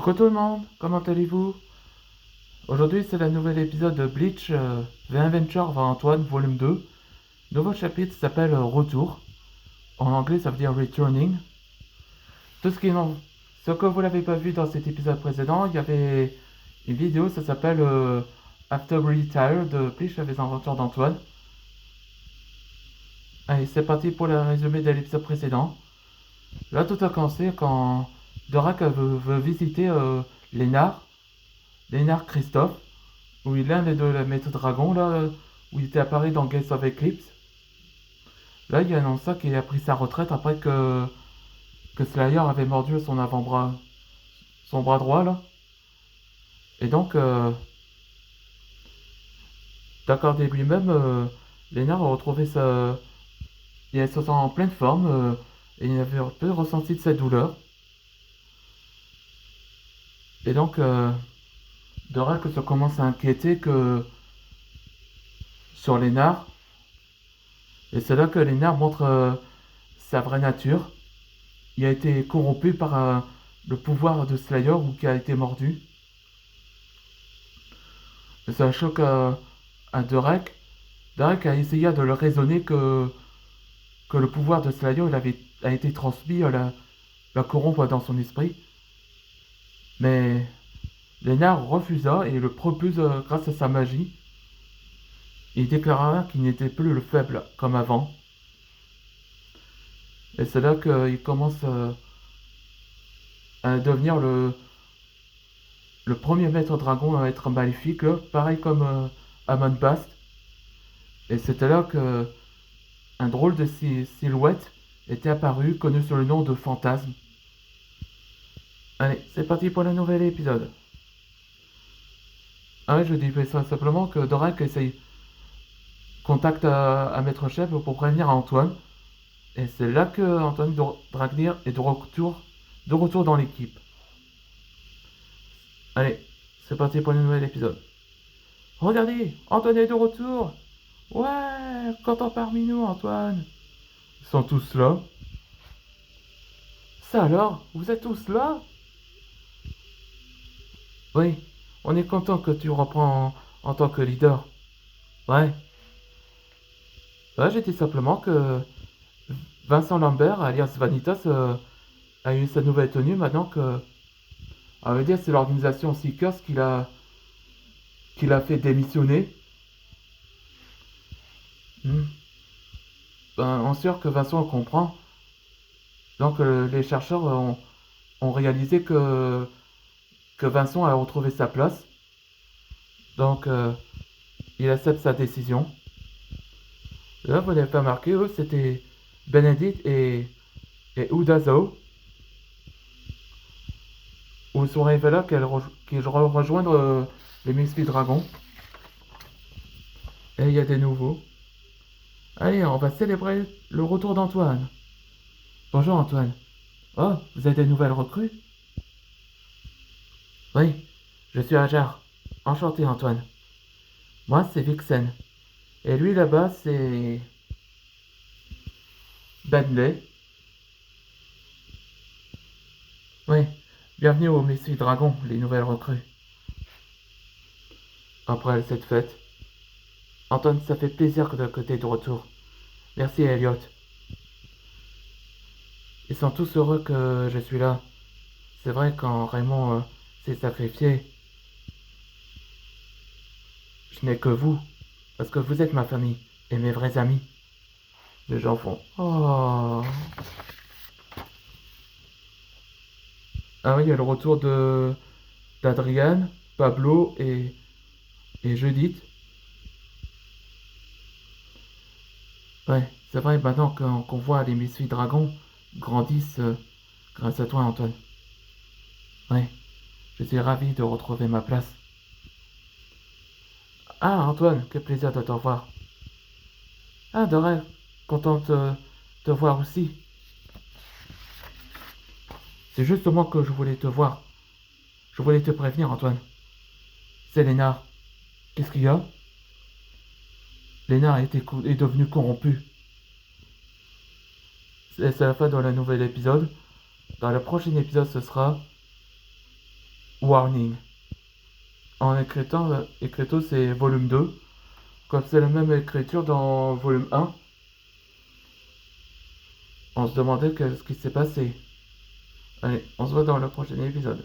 Coucou tout le monde, comment allez-vous? Aujourd'hui c'est le nouvel épisode de Bleach The Adventure of Antoine volume 2. Nouveau chapitre s'appelle Retour. En anglais ça veut dire Returning. Tout ce qui est non, ce que vous n'avez pas vu dans cet épisode précédent, il y avait une vidéo, ça s'appelle After Retire de Bleach avec les aventures d'Antoine. Allez, c'est parti pour le résumé de l'épisode précédent. Là tout a commencé quand Dorak veut visiter Lénard Christophe, où il est l'un des deux maîtres dragon, là, où il était apparu dans Gates of Eclipse. Là, il annonce ça qu'il a pris sa retraite après que Slayer avait mordu son avant-bras, son bras droit, là. Et donc, d'accordé lui-même, Lénard a retrouvé sa. Il se sent en pleine forme, et il avait un peu ressenti de sa douleur. Et donc, Dorak se commence à inquiéter que sur Lénard. Et c'est là que Lénard montre sa vraie nature. Il a été corrompu par le pouvoir de Slayer ou qui a été mordu. Et ça choque à Derek. Derek a essayé de le raisonner que le pouvoir de Slayer a été transmis à la corrompre dans son esprit. Mais Lénard refusa et le propulse grâce à sa magie. Il déclara qu'il n'était plus le faible comme avant. Et c'est là qu'il commence à devenir le premier maître dragon à être maléfique, pareil comme Amon Bast. Et c'était là que un drôle de silhouette était apparu, connu sous le nom de Fantasme. Allez, c'est parti pour le nouvel épisode. Ah ouais, je dis ça simplement que Dorak essaye contacte à Maître Chef pour prévenir Antoine. Et c'est là que Antoine Dragnir est de retour dans l'équipe. Allez, c'est parti pour le nouvel épisode. Regardez, Antoine est de retour. Ouais, content parmi nous, Antoine. Ils sont tous là. Ça alors, vous êtes tous là? Oui, on est content que tu reprends en tant que leader. Ouais. Ouais, j'ai dit simplement que Vincent Lambert, alias Vanitas, a eu sa nouvelle tenue maintenant que. On va dire c'est l'organisation Seekers qui l'a fait démissionner. Hmm. Ben, on est sûr que Vincent comprend. Donc les chercheurs ont réalisé que Vincent a retrouvé sa place. Donc il accepte sa décision. Là, vous n'avez pas marqué, eux, c'était Benedict et Udazo. Où ils sont révélés qu'ils rejoindre les Misfits Dragons. Et il y a des nouveaux. Allez, on va célébrer le retour d'Antoine. Bonjour Antoine. Oh, vous avez des nouvelles recrues? Oui, je suis Ajar. Enchanté Antoine. Moi, c'est Vixen. Et lui là-bas, c'est Benley. Oui, bienvenue au Messie Dragon, les nouvelles recrues. Après cette fête, Antoine, ça fait plaisir que t'es de retour. Merci Elliot. Ils sont tous heureux que je suis là. C'est vrai quand Raymond s'est sacrifié, je n'ai que vous. Parce que vous êtes ma famille et mes vrais amis. Les gens font oh. Ah oui, il y a le retour de d'Adriane, Pablo et Judith. Ouais, c'est vrai maintenant qu'on voit les Misfits Dragons grandissent grâce à toi Antoine. Ouais, je suis ravi de retrouver ma place. Ah Antoine, quel plaisir de te revoir. Ah Dorel, content de te voir aussi. C'est justement que je voulais te voir. Je voulais te prévenir Antoine. C'est Lénard. Qu'est-ce qu'il y a? Lénard est devenu corrompu. C'est la fin de la nouvel épisode. Dans le prochain épisode, ce sera warning. En écrito c'est volume 2, comme c'est la même écriture dans volume 1. On se demandait ce qui s'est passé. Allez, on se voit dans le prochain épisode.